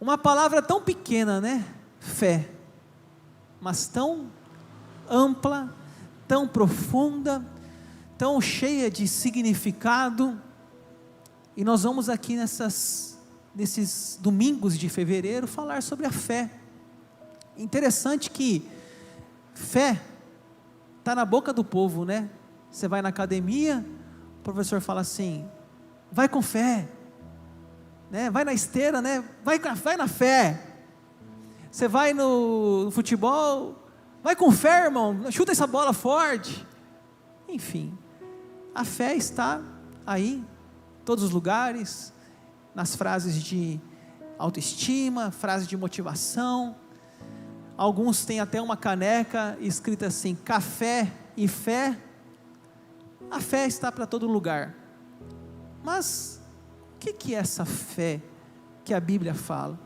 Uma palavra tão pequena, né? Fé, mas tão ampla, tão profunda, tão cheia de significado. E nós vamos aqui nesses domingos de fevereiro falar sobre a fé. Interessante que fé está na boca do povo, né? Você vai na academia, o professor fala assim: vai com fé, né? Vai na esteira, né? Vai na fé. Você vai no futebol, vai com fé, irmão, chuta essa bola forte. Enfim, a fé está aí, em todos os lugares, nas frases de autoestima, frases de motivação. Alguns têm até uma caneca escrita assim: café e fé. A fé está para todo lugar. Mas o que é essa fé que a Bíblia fala?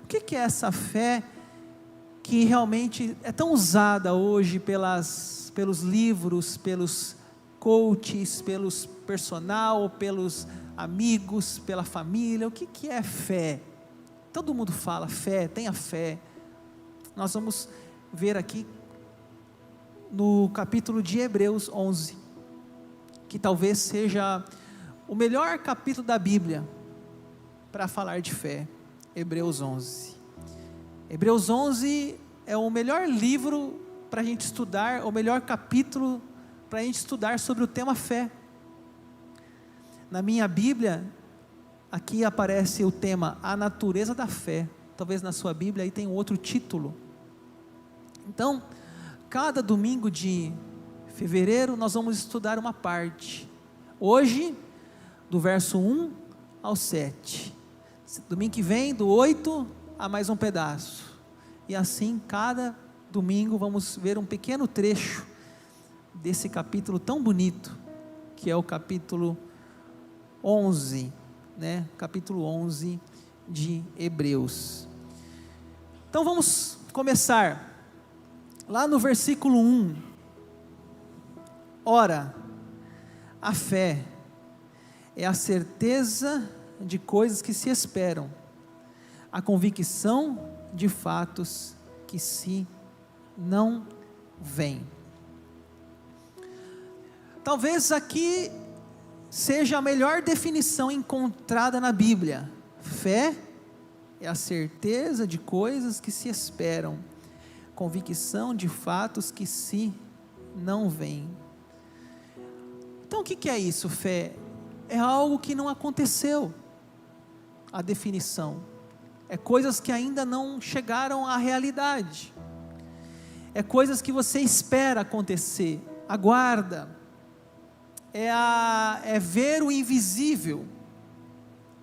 O que é essa fé que realmente é tão usada hoje pelos livros, pelos coaches, pelos personal, pelos amigos, pela família? O que é fé? Todo mundo fala fé, tenha fé. Nós vamos ver aqui no capítulo de Hebreus 11, que talvez seja o melhor capítulo da Bíblia para falar de fé. Hebreus 11. Hebreus 11 é o melhor livro para a gente estudar, o melhor capítulo para a gente estudar sobre o tema fé. Na minha Bíblia, aqui aparece o tema a natureza da fé. Talvez na sua Bíblia aí tem um outro título. Então, cada domingo de fevereiro nós vamos estudar uma parte. Hoje, do verso 1 ao 7. Domingo que vem, do 8 a mais um pedaço. E assim, cada domingo vamos ver um pequeno trecho desse capítulo tão bonito, que é o capítulo 11, né? Capítulo 11 de Hebreus. Então vamos começar lá no versículo 1. Ora, a fé é a certeza de coisas que se esperam, a convicção de fatos que se não veem. Talvez aqui seja a melhor definição encontrada na Bíblia. Fé é a certeza de coisas que se esperam, convicção de fatos que se não veem. Então o que é isso, fé? É algo que não aconteceu. A definição é coisas que ainda não chegaram à realidade, é coisas que você espera acontecer, aguarda, é ver o invisível.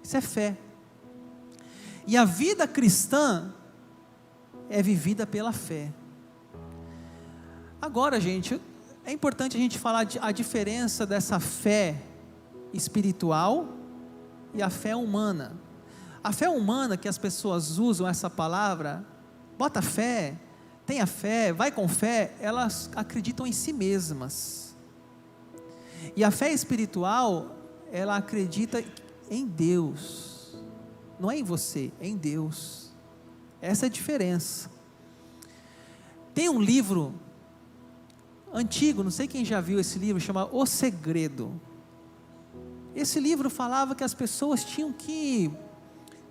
Isso é fé. E a vida cristã é vivida pela fé. Agora, gente, é importante a gente falar a diferença dessa fé espiritual e a fé humana. A fé humana, que as pessoas usam essa palavra, bota fé, tenha fé, vai com fé, elas acreditam em si mesmas. E a fé espiritual, ela acredita em Deus, não é em você, é em Deus. Essa é a diferença. Tem um livro antigo, não sei quem já viu esse livro, chama O Segredo. Esse livro falava que as pessoas tinham que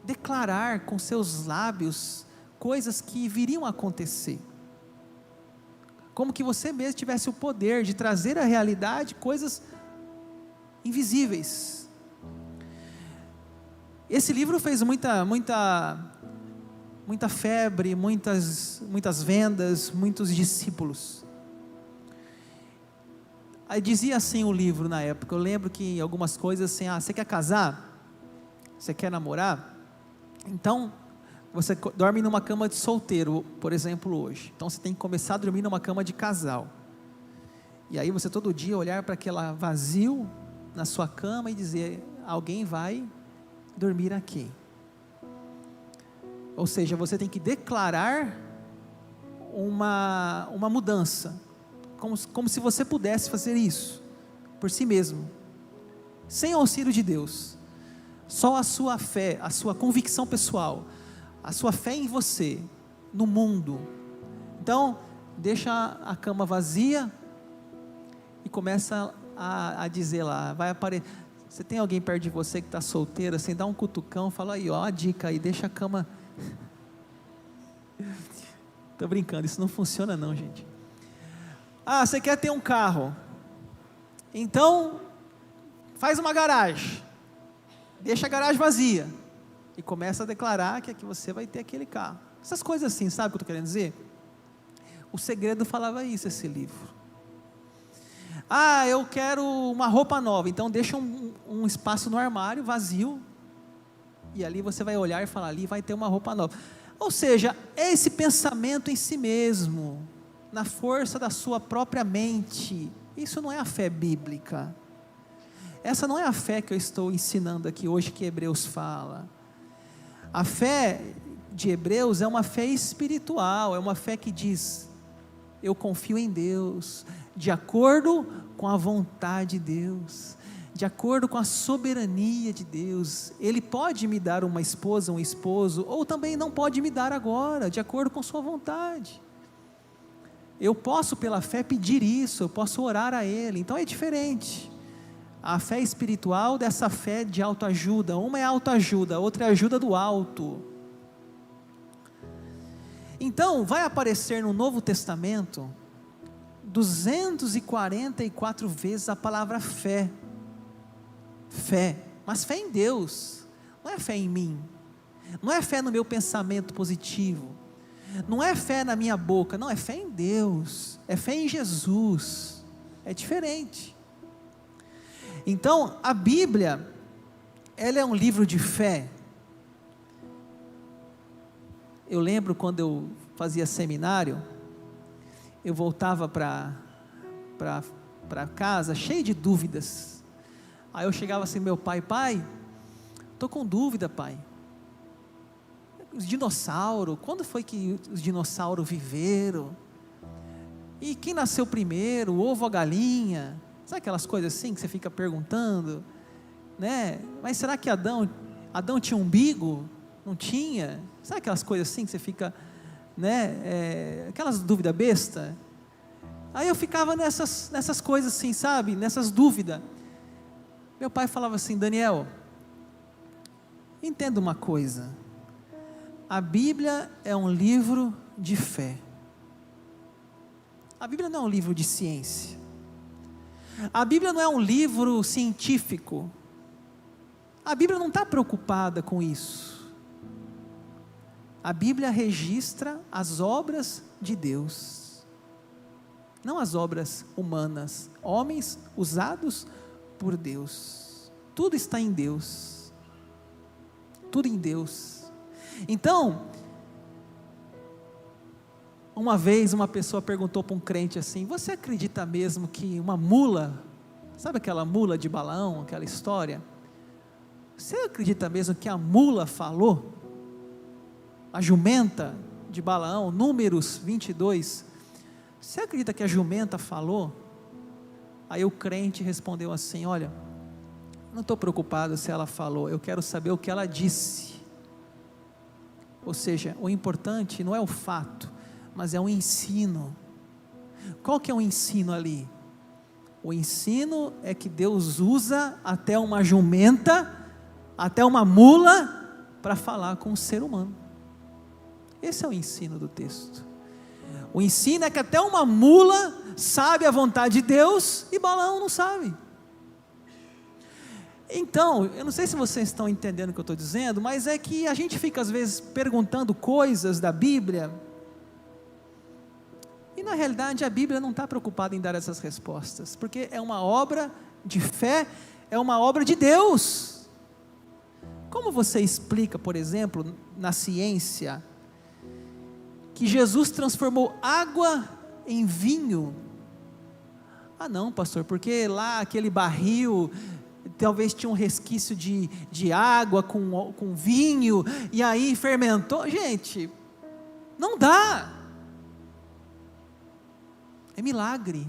declarar com seus lábios coisas que viriam a acontecer, como que você mesmo tivesse o poder de trazer à realidade coisas invisíveis. Esse livro fez muita febre, muitas vendas, muitos discípulos. Aí dizia assim o livro na época, eu lembro que algumas coisas assim: você quer casar? Você quer namorar? Então, você dorme numa cama de solteiro, por exemplo, hoje. Então você tem que começar a dormir numa cama de casal. E aí você todo dia olhar para aquele vazio na sua cama e dizer: alguém vai dormir aqui. Ou seja, você tem que declarar uma mudança, como se você pudesse fazer isso por si mesmo, sem auxílio de Deus. Só a sua fé, a sua convicção pessoal, a sua fé em você, no mundo. Então, deixa a cama vazia e começa a dizer lá, vai aparecer. Você tem alguém perto de você que está solteiro, assim, dá um cutucão, fala aí, ó, a dica aí, deixa a cama. Estou brincando, isso não funciona não, gente. Ah, você quer ter um carro? Então, faz uma garagem. Deixa a garagem vazia. E começa a declarar que aqui você vai ter aquele carro. Essas coisas assim, sabe o que eu estou querendo dizer? O Segredo falava isso, esse livro. Ah, eu quero uma roupa nova, então deixa um espaço no armário vazio, e ali você vai olhar e falar, ali vai ter uma roupa nova. Ou seja, é esse pensamento em si mesmo, na força da sua própria mente. Isso não é a fé bíblica. Essa não é a fé que eu estou ensinando aqui hoje, que Hebreus fala. A fé de Hebreus é uma fé espiritual, é uma fé que diz, eu confio em Deus, de acordo com a vontade de Deus, de acordo com a soberania de Deus. Ele pode me dar uma esposa, um esposo, ou também não pode me dar agora, de acordo com sua vontade. Eu posso pela fé pedir isso, eu posso orar a Ele, então é diferente. A fé espiritual dessa fé de autoajuda, uma é autoajuda, a outra é ajuda do alto. Então, vai aparecer no Novo Testamento, 244 vezes a palavra fé, mas fé em Deus, não é fé em mim, não é fé no meu pensamento positivo, não é fé na minha boca, não, é fé em Deus, é fé em Jesus, é diferente. Então, a Bíblia, ela é um livro de fé. Eu lembro quando eu fazia seminário, eu voltava para casa cheio de dúvidas. Aí eu chegava assim, meu pai, estou com dúvida, pai. Os dinossauros, quando foi que os dinossauros viveram? E quem nasceu primeiro, o ovo ou a galinha? Sabe aquelas coisas assim que você fica perguntando, né? Mas será que Adão tinha umbigo? Não tinha? Sabe aquelas coisas assim que você fica, né? Aquelas dúvidas besta. Aí eu ficava nessas coisas assim, sabe? Nessas dúvidas. Meu pai falava assim, Daniel, entenda uma coisa. A Bíblia é um livro de fé. A Bíblia não é um livro de ciência. A Bíblia não é um livro científico. A Bíblia não está preocupada com isso. A Bíblia registra as obras de Deus, não as obras humanas, homens usados por Deus. Tudo está em Deus. Tudo em Deus. Então, uma vez uma pessoa perguntou para um crente assim, você acredita mesmo que uma mula, sabe aquela mula de Balaão, aquela história? Você acredita mesmo que a mula falou? A jumenta de Balaão, Números 22, você acredita que a jumenta falou? Aí o crente respondeu assim, olha, não estou preocupado se ela falou, eu quero saber o que ela disse. Ou seja, o importante não é o fato, mas é o ensino. Qual que é o ensino ali? O ensino é que Deus usa até uma jumenta, até uma mula, para falar com o ser humano. Esse é o ensino do texto. O ensino é que até uma mula sabe a vontade de Deus, e Balaão não sabe. Então, eu não sei se vocês estão entendendo o que eu estou dizendo, mas é que a gente fica às vezes perguntando coisas da Bíblia, e na realidade a Bíblia não está preocupada em dar essas respostas, porque é uma obra de fé, é uma obra de Deus. Como você explica, por exemplo, na ciência, que Jesus transformou água em vinho? Ah não, pastor, porque lá aquele barril talvez tinha um resquício de água com vinho, e aí fermentou. Gente, não dá. É milagre,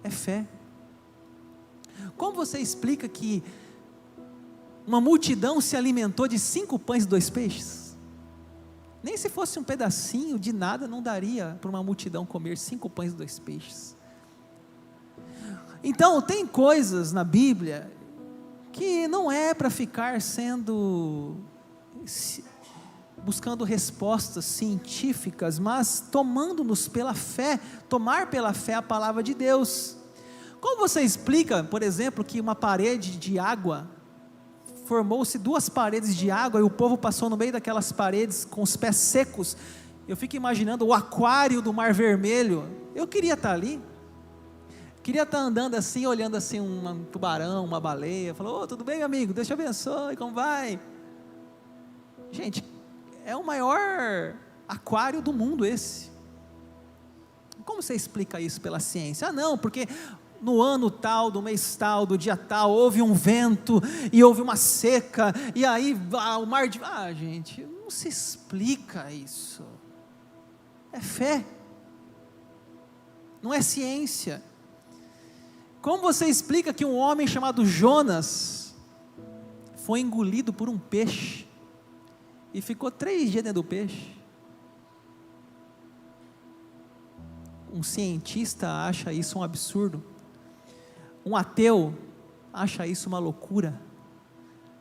é fé. Como você explica que uma multidão se alimentou de 5 pães e 2 peixes. Nem se fosse um pedacinho de nada, não daria para uma multidão comer 5 pães e 2 peixes. Então, tem coisas na Bíblia que não é para ficar buscando respostas científicas, mas tomando-nos pela fé, tomar pela fé a palavra de Deus. Como você explica, por exemplo, que uma parede de água, formou-se 2 paredes de água, e o povo passou no meio daquelas paredes com os pés secos? Eu fico imaginando o aquário do Mar Vermelho. Eu queria estar ali, queria estar andando assim, olhando assim um tubarão, uma baleia, falou: "Ô, tudo bem, meu amigo? Deus te abençoe, como vai?" Gente, é o maior aquário do mundo esse. Como você explica isso pela ciência? Ah, não, porque no ano tal, do mês tal, do dia tal, houve um vento, e houve uma seca, e aí o mar de... gente, não se explica isso. É fé, não é ciência. Como você explica que um homem chamado Jonas foi engolido por um peixe e ficou 3 dias dentro do peixe? Um cientista acha isso um absurdo, um ateu acha isso uma loucura,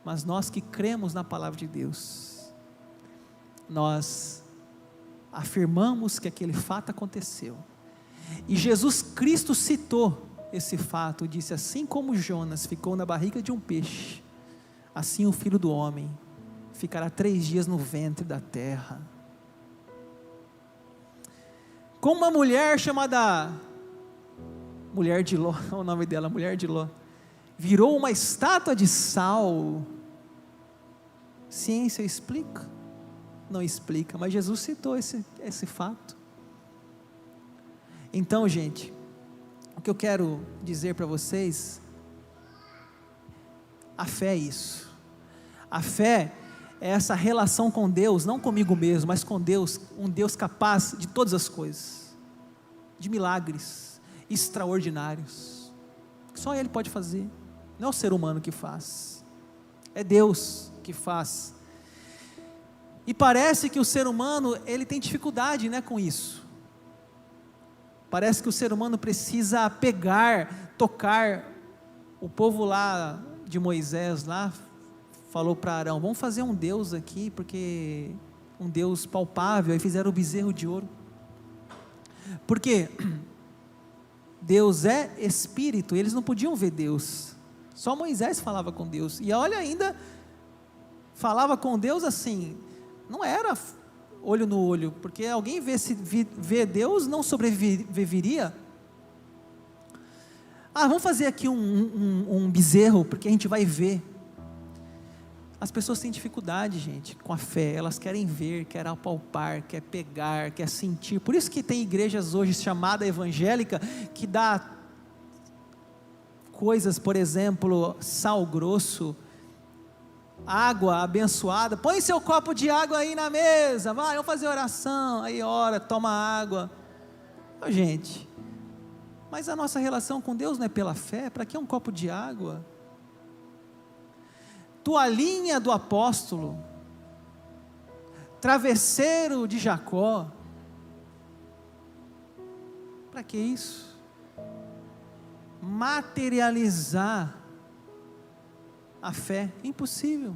mas nós que cremos na palavra de Deus, nós afirmamos que aquele fato aconteceu, e Jesus Cristo citou esse fato, disse: assim como Jonas ficou na barriga de um peixe, assim o Filho do Homem ficará 3 dias no ventre da terra. Como uma mulher chamada Mulher de Ló, o nome dela, Mulher de Ló, virou uma estátua de sal. Ciência explica? Não explica, mas Jesus citou esse fato. Então, gente, o que eu quero dizer para vocês, a fé é isso. A fé é essa relação com Deus, não comigo mesmo, mas com Deus, um Deus capaz de todas as coisas, de milagres extraordinários, que só Ele pode fazer, não é o ser humano que faz, é Deus que faz. E parece que o ser humano, ele tem dificuldade, né, com isso. Parece que o ser humano precisa pegar, tocar. O povo lá de Moisés, lá, falou para Arão: vamos fazer um Deus aqui, porque um Deus palpável, e fizeram o bezerro de ouro. Porque Deus é Espírito, eles não podiam ver Deus, só Moisés falava com Deus, e olha, ainda falava com Deus assim, não era olho no olho, porque alguém vê Deus não sobreviveria. Vamos fazer aqui um bezerro, porque a gente vai ver. As pessoas têm dificuldade, gente, com a fé, elas querem ver, querem apalpar, quer pegar, quer sentir. Por isso que tem igrejas hoje chamada evangélica, que dá coisas, por exemplo, sal grosso, água abençoada, põe seu copo de água aí na mesa, vai, vamos fazer oração, aí ora, toma água. Gente, mas a nossa relação com Deus não é pela fé? Para que um copo de água? Toalhinha do apóstolo, travesseiro de Jacó, para que isso? Materializar a fé, impossível.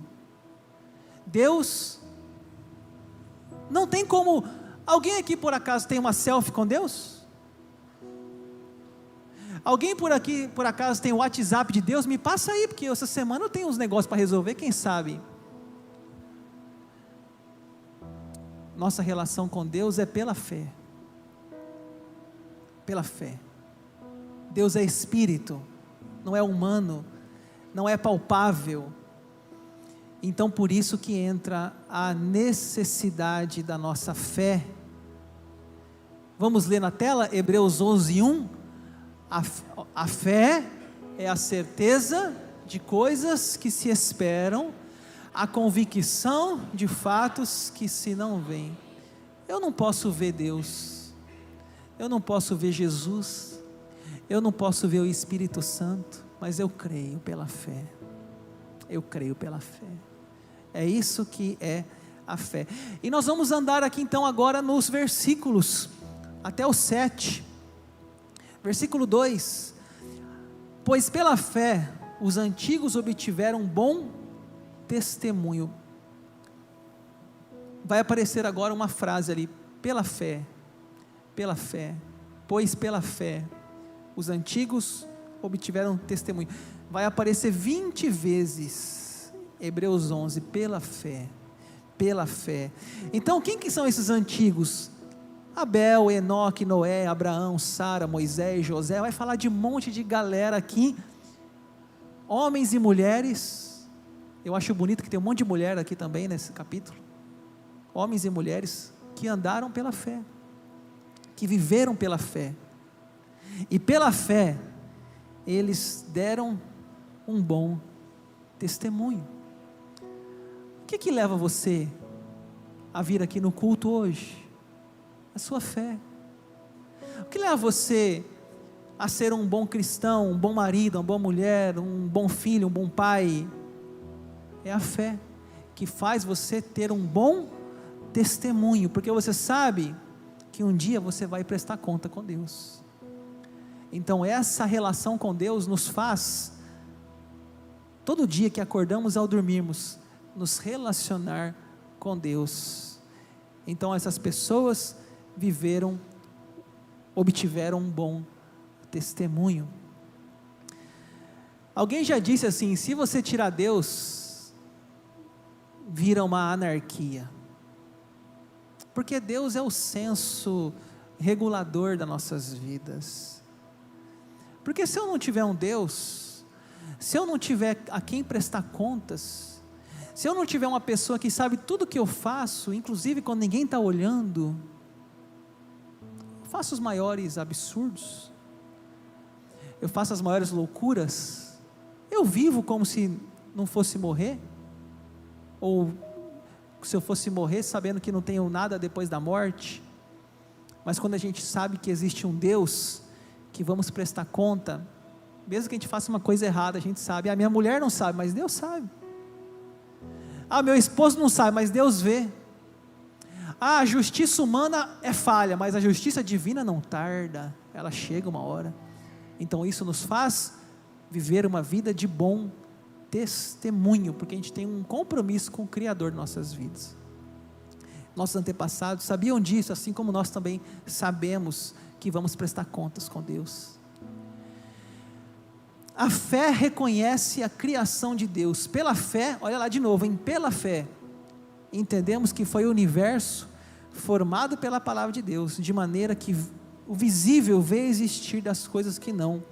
Deus, não tem como. Alguém aqui por acaso tem uma selfie com Deus? Alguém por aqui, por acaso, tem o WhatsApp de Deus? Me passa aí, porque essa semana eu tenho uns negócios para resolver, quem sabe? Nossa relação com Deus é pela fé. Pela fé. Deus é Espírito, não é humano, não é palpável. Então por isso que entra a necessidade da nossa fé. Vamos ler na tela, Hebreus 11:1. A fé é a certeza de coisas que se esperam, a convicção de fatos que se não veem. Eu não posso ver Deus, eu não posso ver Jesus, eu não posso ver o Espírito Santo, mas eu creio pela fé. Eu creio pela fé. É isso que é a fé. E nós vamos andar aqui então agora nos versículos, até o 7. Versículo 2: pois pela fé os antigos obtiveram bom testemunho. Vai aparecer agora uma frase ali, pela fé, pois pela fé os antigos obtiveram testemunho. Vai aparecer 20 vezes, Hebreus 11, pela fé. Então quem que são esses antigos? Abel, Enoque, Noé, Abraão, Sara, Moisés, José. Vai falar de um monte de galera aqui, homens e mulheres. Eu acho bonito que tem um monte de mulher aqui também nesse capítulo. Homens e mulheres que andaram pela fé, que viveram pela fé, e pela fé eles deram um bom testemunho. O que leva você a vir aqui no culto hoje? A sua fé. O que leva você a ser um bom cristão, um bom marido, uma boa mulher, um bom filho, um bom pai? É a fé que faz você ter um bom testemunho, porque você sabe que um dia você vai prestar conta com Deus. Então essa relação com Deus nos faz, todo dia que acordamos ao dormirmos, nos relacionar com Deus. Então essas pessoas obtiveram um bom testemunho. Alguém já disse assim: se você tirar Deus, vira uma anarquia, porque Deus é o senso regulador das nossas vidas. Porque se eu não tiver um Deus, se eu não tiver a quem prestar contas, se eu não tiver uma pessoa que sabe tudo que eu faço, inclusive quando ninguém está olhando, eu faço os maiores absurdos, eu faço as maiores loucuras, eu vivo como se não fosse morrer, ou se eu fosse morrer sabendo que não tenho nada depois da morte. Mas quando a gente sabe que existe um Deus, que vamos prestar conta, mesmo que a gente faça uma coisa errada, a gente sabe. A minha mulher não sabe, mas Deus sabe. Meu esposo não sabe, mas Deus vê. A justiça humana é falha, mas a justiça divina não tarda, ela chega uma hora. Então isso nos faz viver uma vida de bom testemunho, porque a gente tem um compromisso com o Criador de nossas vidas. Nossos antepassados sabiam disso, assim como nós também sabemos que vamos prestar contas com Deus. A fé reconhece a criação de Deus. Pela fé, olha lá de novo, pela fé, entendemos que foi o universo formado pela palavra de Deus, de maneira que o visível vê existir das coisas que não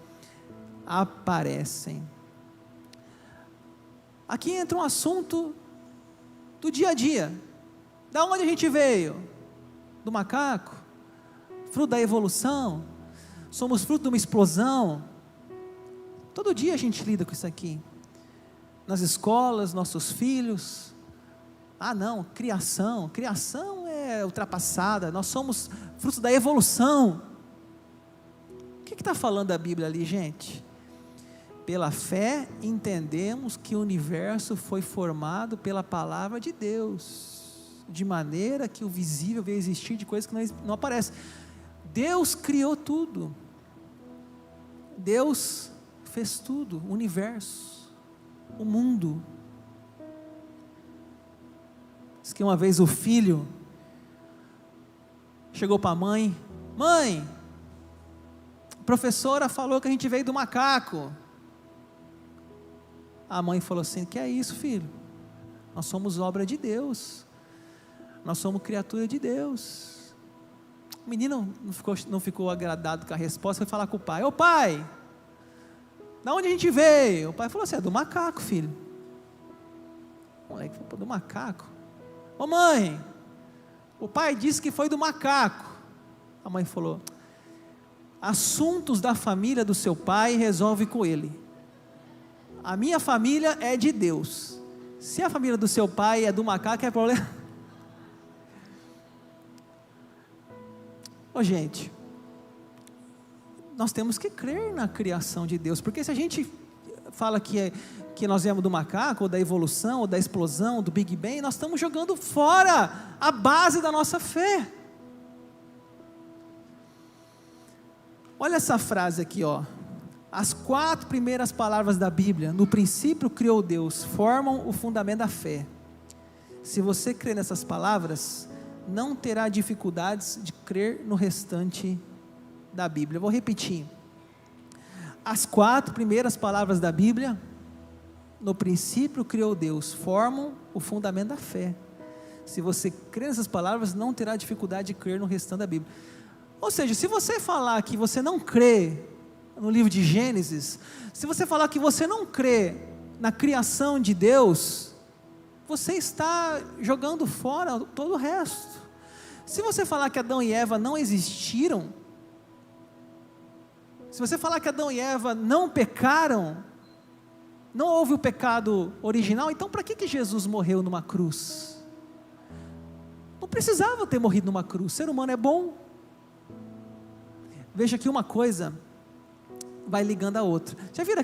aparecem. Aqui entra um assunto do dia a dia. Da onde a gente veio? Do macaco? Fruto da evolução? Somos fruto de uma explosão? Todo dia a gente lida com isso aqui. Nas escolas, nossos filhos. Não, criação é ultrapassada, nós somos frutos da evolução. O que está falando a Bíblia ali, gente? Pela fé entendemos que o universo foi formado pela palavra de Deus, de maneira que o visível veio existir de coisas que não aparecem. Deus criou tudo, Deus fez tudo, o universo, o mundo. Diz que uma vez o filho chegou para a mãe: mãe, a professora falou que a gente veio do macaco. A mãe falou assim: que é isso, filho? Nós somos obra de Deus, nós somos criatura de Deus. O menino não ficou agradado com a resposta, foi falar com o pai: ô pai, da onde a gente veio? O pai falou assim: é do macaco, filho. O moleque falou: do macaco? Ô mãe, o pai disse que foi do macaco. A mãe falou: assuntos da família do seu pai resolve com ele. A minha família é de Deus. Se a família do seu pai é do macaco, é problema. Gente, nós temos que crer na criação de Deus, porque se a gente fala que que nós viemos do macaco, ou da evolução, ou da explosão, do Big Bang, nós estamos jogando fora a base da nossa fé. Olha essa frase aqui, ó. As 4 primeiras palavras da Bíblia, no princípio criou Deus, formam o fundamento da fé. Se você crer nessas palavras, não terá dificuldades de crer no restante da Bíblia. Eu vou repetir. As 4 primeiras palavras da Bíblia, no princípio criou Deus, formam o fundamento da fé. Se você crer nessas palavras, não terá dificuldade de crer no restante da Bíblia. Ou seja, se você falar que você não crê no livro de Gênesis, se você falar que você não crê na criação de Deus, você está jogando fora todo o resto. Se você falar que Adão e Eva não existiram, se você falar que Adão e Eva não pecaram, não houve o pecado original, então para que Jesus morreu numa cruz? Não precisava ter morrido numa cruz, o ser humano é bom. Veja que uma coisa vai ligando a outra. Já viram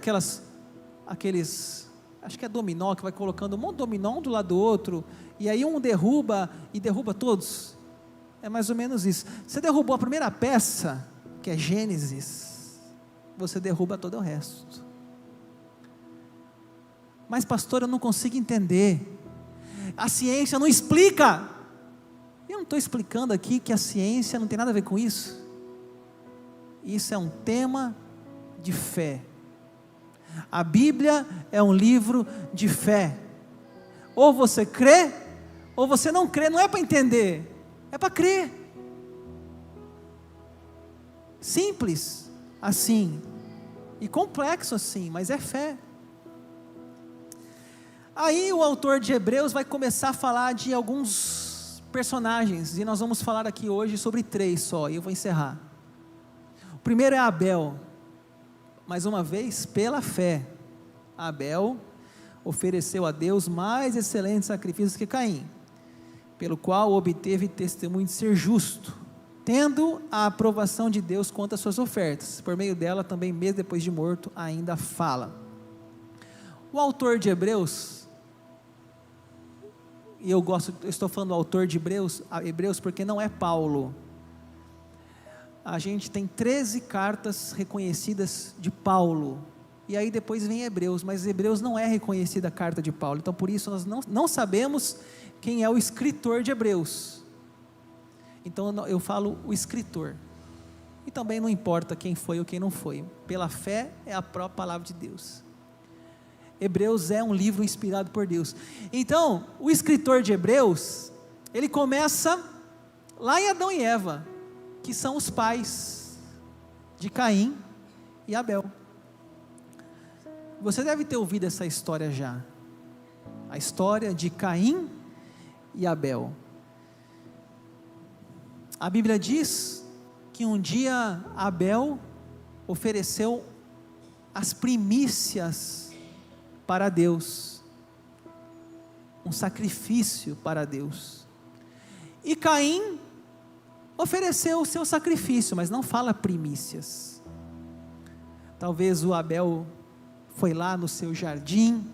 aqueles, acho que é dominó, que vai colocando um monte de dominó um do lado do outro, e aí um derruba e derruba todos? É mais ou menos isso. Você derrubou a primeira peça, que é Gênesis, você derruba todo o resto. Mas pastor, eu não consigo entender, a ciência não explica. Eu não estou explicando aqui que a ciência não tem nada a ver com isso. Isso é um tema de fé. A Bíblia é um livro de fé. Ou você crê, ou você não crê. Não é para entender, é para crer. Simples assim, e complexo assim, mas é fé. Aí o autor de Hebreus vai começar a falar de alguns personagens, e nós vamos falar aqui hoje sobre 3 só, e eu vou encerrar. O primeiro é Abel. Mais uma vez, pela fé, Abel ofereceu a Deus mais excelentes sacrifícios que Caim, pelo qual obteve testemunho de ser justo, tendo a aprovação de Deus quanto às suas ofertas. Por meio dela também, mesmo depois de morto, ainda fala. O autor de Hebreus, e eu estou falando do autor de Hebreus porque não é Paulo. A gente tem 13 cartas reconhecidas de Paulo, e aí depois vem Hebreus, mas Hebreus não é reconhecida a carta de Paulo, então por isso nós não sabemos quem é o escritor de Hebreus. Então eu falo o escritor, e também não importa quem foi ou quem não foi, pela fé é a própria palavra de Deus. Hebreus é um livro inspirado por Deus. Então o escritor de Hebreus, ele começa lá em Adão e Eva, que são os pais de Caim e Abel. Você deve ter ouvido essa história já, a história de Caim e Abel. A Bíblia diz que um dia Abel ofereceu as primícias para Deus, um sacrifício para Deus, e Caim ofereceu o seu sacrifício, mas não fala primícias. Talvez o Abel foi lá no seu jardim,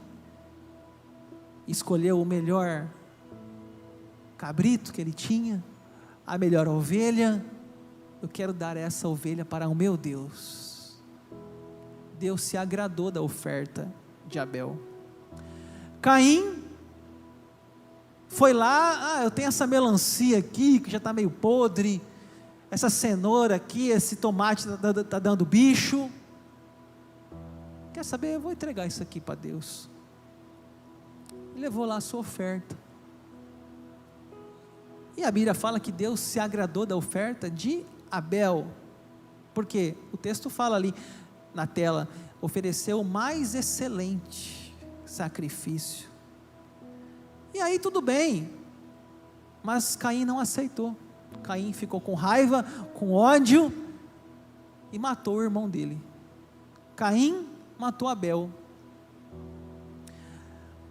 escolheu o melhor cabrito que ele tinha, a melhor ovelha. Eu quero dar essa ovelha para o meu Deus. Deus se agradou da oferta de Abel. Caim foi lá, eu tenho essa melancia aqui, que já está meio podre, essa cenoura aqui, esse tomate está dando bicho, quer saber, eu vou entregar isso aqui para Deus. E levou lá a sua oferta, e a Bíblia fala que Deus se agradou da oferta de Abel, porque o texto fala ali na tela, ofereceu o mais excelente sacrifício. E aí tudo bem, mas Caim não aceitou. Caim ficou com raiva, com ódio, e matou o irmão dele. Caim matou Abel.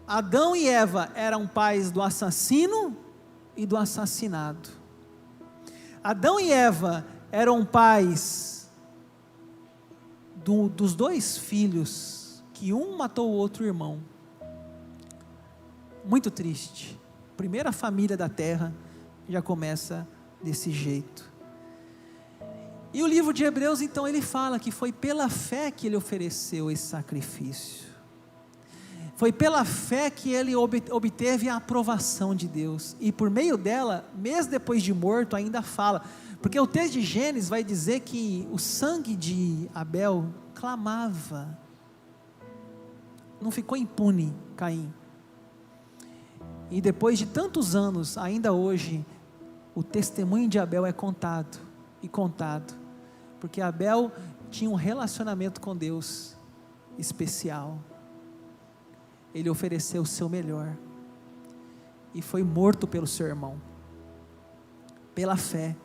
Adão e Eva eram pais do assassino e do assassinado. Adão e Eva eram pais dos 2 filhos que um matou o outro irmão. Muito triste. Primeira família da terra já começa desse jeito. E o livro de Hebreus, então, ele fala que foi pela fé que ele ofereceu esse sacrifício. Foi pela fé que ele obteve a aprovação de Deus. E por meio dela, mesmo depois de morto, ainda fala. Porque o texto de Gênesis vai dizer que o sangue de Abel clamava. Não ficou impune, Caim. E depois de tantos anos, ainda hoje, o testemunho de Abel é contado e contado, porque Abel tinha um relacionamento com Deus especial. Ele ofereceu o seu melhor e foi morto pelo seu irmão. Pela fé,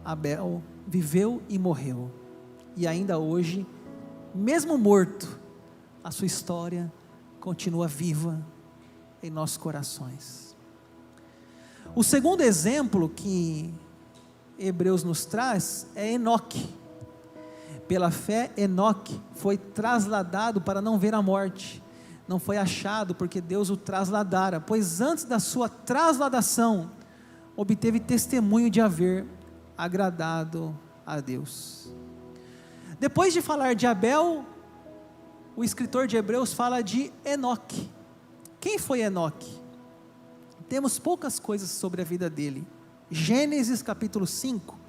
Abel viveu e morreu, e ainda hoje, mesmo morto, a sua história continua viva em nossos corações. O segundo exemplo que Hebreus nos traz é Enoque. Pela fé, Enoque foi trasladado para não ver a morte. Não foi achado porque Deus o trasladara, pois antes da sua trasladação, obteve testemunho de haver agradado a Deus. Depois de falar de Abel, o escritor de Hebreus fala de Enoque. Quem foi Enoque? Temos poucas coisas sobre a vida dele. Gênesis capítulo 5,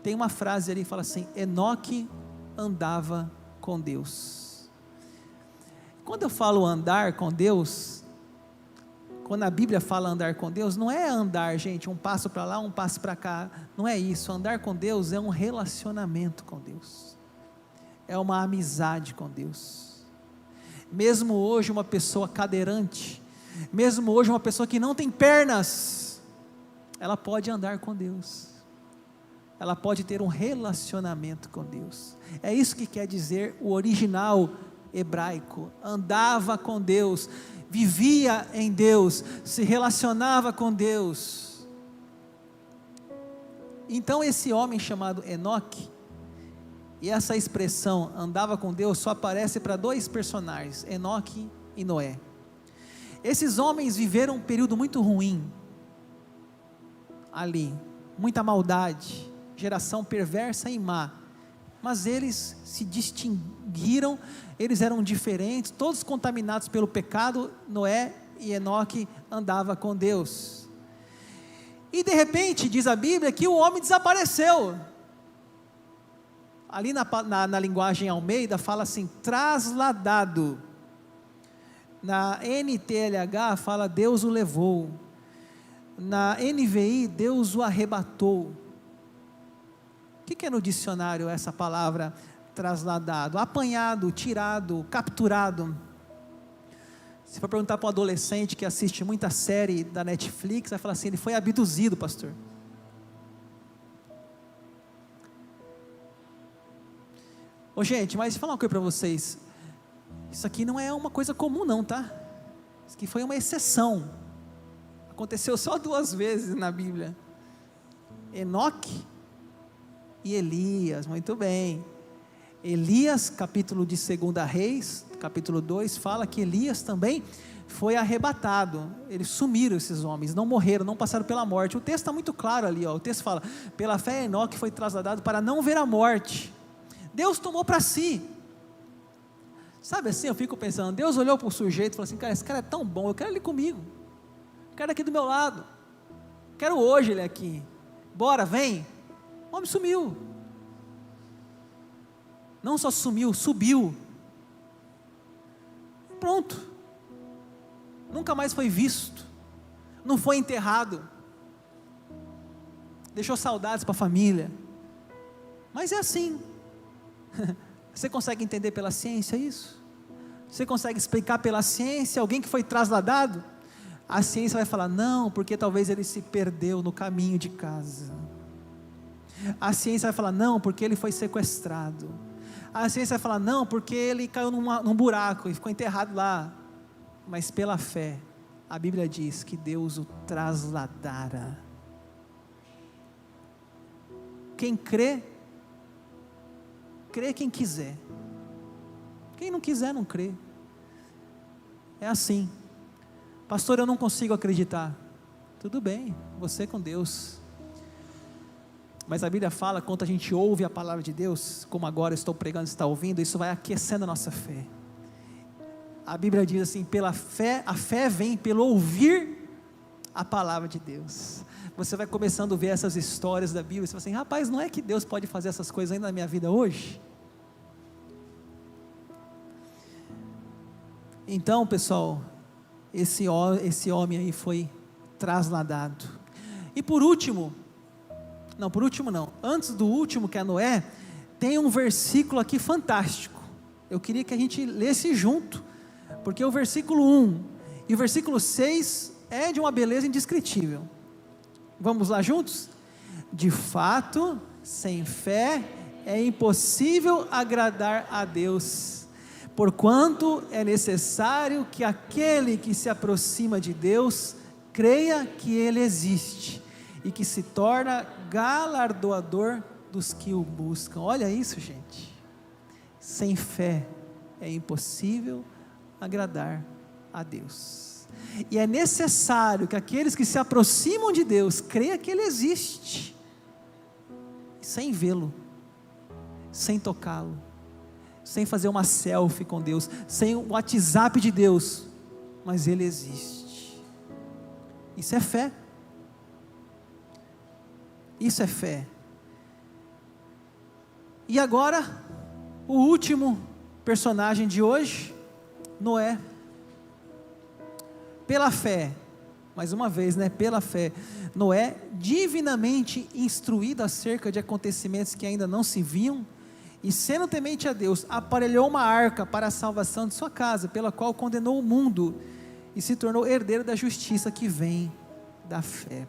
tem uma frase ali que fala assim: Enoque andava com Deus. Quando eu falo andar com Deus, quando a Bíblia fala andar com Deus, não é andar, gente, um passo para lá, um passo para cá, não é isso. Andar com Deus é um relacionamento com Deus, é uma amizade com Deus. Mesmo hoje uma pessoa cadeirante, mesmo hoje uma pessoa que não tem pernas, ela pode andar com Deus, ela pode ter um relacionamento com Deus. É isso que quer dizer o original hebraico: andava com Deus, vivia em Deus, se relacionava com Deus. Então esse homem chamado Enoque, e essa expressão andava com Deus só aparece para dois personagens, Enoque e Noé. Esses homens viveram um período muito ruim ali, muita maldade, geração perversa e má, mas eles se distinguiram, eles eram diferentes, todos contaminados pelo pecado. Noé e Enoque andavam com Deus, e de repente diz a Bíblia que o homem desapareceu. Ali na linguagem Almeida fala assim, trasladado. Na NTLH fala Deus o levou. Na NVI Deus o arrebatou. O que é no dicionário essa palavra trasladado? Apanhado, tirado, capturado. Se for perguntar para um adolescente que assiste muita série da Netflix, vai falar assim: ele foi abduzido, pastor. Ô gente, mas vou falar uma coisa para vocês, isso aqui não é uma coisa comum não, tá? Isso aqui foi uma exceção, aconteceu só 2 vezes na Bíblia, Enoque e Elias. Muito bem. Elias, capítulo de 2 Reis, capítulo 2, fala que Elias também foi arrebatado. Eles sumiram, esses homens, não morreram, não passaram pela morte. O texto está muito claro ali, ó. O texto fala, pela fé Enoque foi trasladado para não ver a morte. Deus tomou para si. Sabe assim, eu fico pensando, Deus olhou para o sujeito e falou assim: cara, esse cara é tão bom, eu quero ele comigo, eu quero ele aqui do meu lado, quero hoje ele aqui, bora, vem. O homem sumiu. Não só sumiu, subiu. Pronto. Nunca mais foi visto. Não foi enterrado. Deixou saudades para a família. Mas é assim. Você consegue entender pela ciência isso? Você consegue explicar pela ciência alguém que foi trasladado? A ciência vai falar, não, porque talvez ele se perdeu no caminho de casa. A ciência vai falar, não, porque ele foi sequestrado. A ciência vai falar, não, porque ele caiu num buraco e ficou enterrado lá. Mas pela fé, a Bíblia diz que Deus o trasladara. Quem crê, crê quem quiser. Quem não quiser, não crê. É assim. Pastor, eu não consigo acreditar. Tudo bem, você com Deus. Mas a Bíblia fala, quando a gente ouve a palavra de Deus, como agora estou pregando, está ouvindo, isso vai aquecendo a nossa fé. A Bíblia diz assim, pela fé, a fé vem pelo ouvir a palavra de Deus. Você vai começando a ver essas histórias da Bíblia, você fala assim, rapaz, não é que Deus pode fazer essas coisas ainda na minha vida hoje? Então, pessoal, esse homem aí foi trasladado. E por último, antes do último, que é Noé, tem um versículo aqui fantástico, eu queria que a gente lesse junto, porque o versículo 1 e o versículo 6 é de uma beleza indescritível. Vamos lá juntos? De fato, sem fé é impossível agradar a Deus, porquanto é necessário que aquele que se aproxima de Deus creia que Ele existe e que se torna galardoador dos que o buscam. Olha isso, gente. Sem fé é impossível agradar a Deus. E é necessário que aqueles que se aproximam de Deus creiam que Ele existe, sem vê-lo, sem tocá-lo, sem fazer uma selfie com Deus, sem o WhatsApp de Deus, mas Ele existe. Isso é fé. Isso é fé. E agora, o último personagem de hoje, Noé. Pela fé, mais uma vez, pela fé, Noé, divinamente instruído acerca de acontecimentos que ainda não se viam, e sendo temente a Deus, aparelhou uma arca para a salvação de sua casa, pela qual condenou o mundo, e se tornou herdeiro da justiça que vem da fé.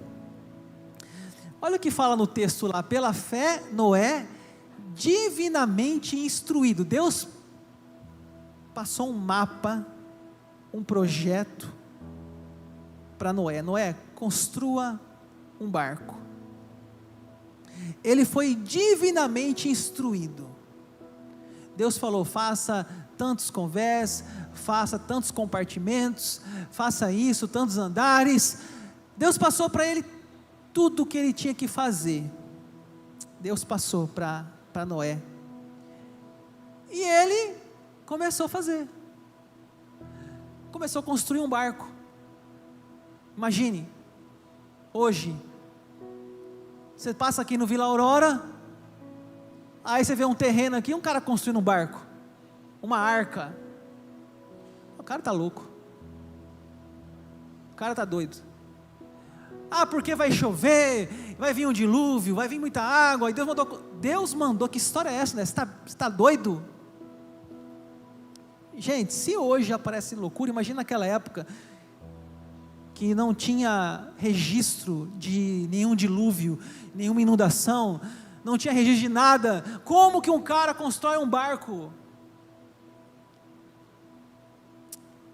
Olha o que fala no texto lá, pela fé, Noé, divinamente instruído. Deus passou um mapa, um projeto para Noé. Noé, construa um barco. Ele foi divinamente instruído. Deus falou, faça tantos convés, faça tantos compartimentos, faça isso, tantos andares. Deus passou para ele tudo o que ele tinha que fazer. Deus passou para Noé. E ele começou a fazer. Começou a construir um barco. Imagine, hoje, você passa aqui no Vila Aurora, aí você vê um terreno aqui, um cara construindo um barco, uma arca. O cara está louco. O cara está doido. Porque vai chover, vai vir um dilúvio, vai vir muita água, e Deus mandou, que história é essa, né? Você está doido? Gente, se hoje aparece loucura, imagina naquela época, que não tinha registro de nenhum dilúvio, nenhuma inundação, não tinha registro de nada, como que um cara constrói um barco?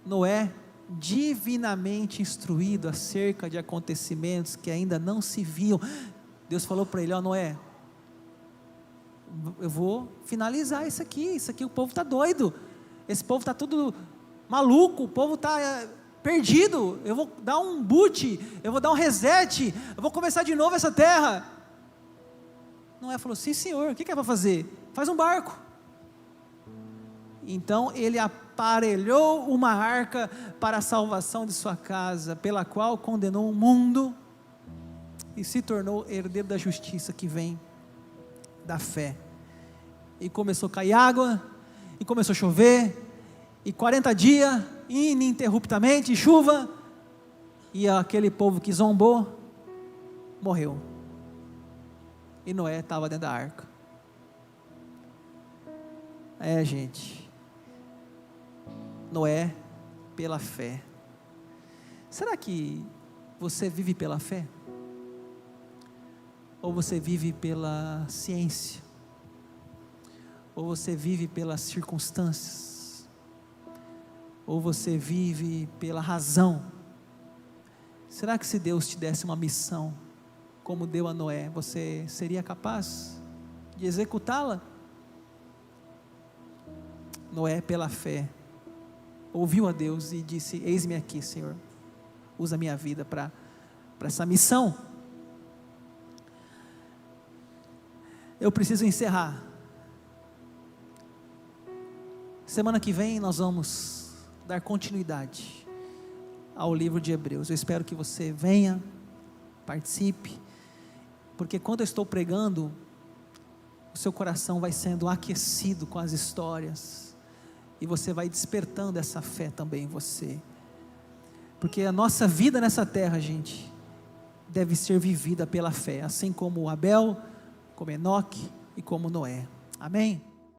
Noé, divinamente instruído acerca de acontecimentos que ainda não se viam, Deus falou para ele, Noé, eu vou finalizar isso aqui o povo está doido, esse povo está tudo maluco, o povo está perdido, eu vou dar um boot, eu vou dar um reset, eu vou começar de novo essa terra. Noé falou, sim senhor, o que é para fazer? Faz um barco. Então ele aparelhou uma arca para a salvação de sua casa, pela qual condenou o mundo, e se tornou herdeiro da justiça que vem da fé. E começou a cair água, e começou a chover, e 40 dias, ininterruptamente, chuva, e aquele povo que zombou, morreu. E Noé estava dentro da arca. Gente, Noé, pela fé. Será que você vive pela fé? Ou você vive pela ciência? Ou você vive pelas circunstâncias? Ou você vive pela razão? Será que se Deus te desse uma missão, como deu a Noé, você seria capaz de executá-la? Noé, pela fé, ouviu a Deus e disse: eis-me aqui, Senhor, usa a minha vida para essa missão. Eu preciso encerrar. Semana que vem nós vamos dar continuidade ao livro de Hebreus. Eu espero que você venha, participe, porque quando eu estou pregando, o seu coração vai sendo aquecido com as histórias, e você vai despertando essa fé também em você, porque a nossa vida nessa terra, gente, deve ser vivida pela fé, assim como Abel, como Enoque e como Noé. Amém?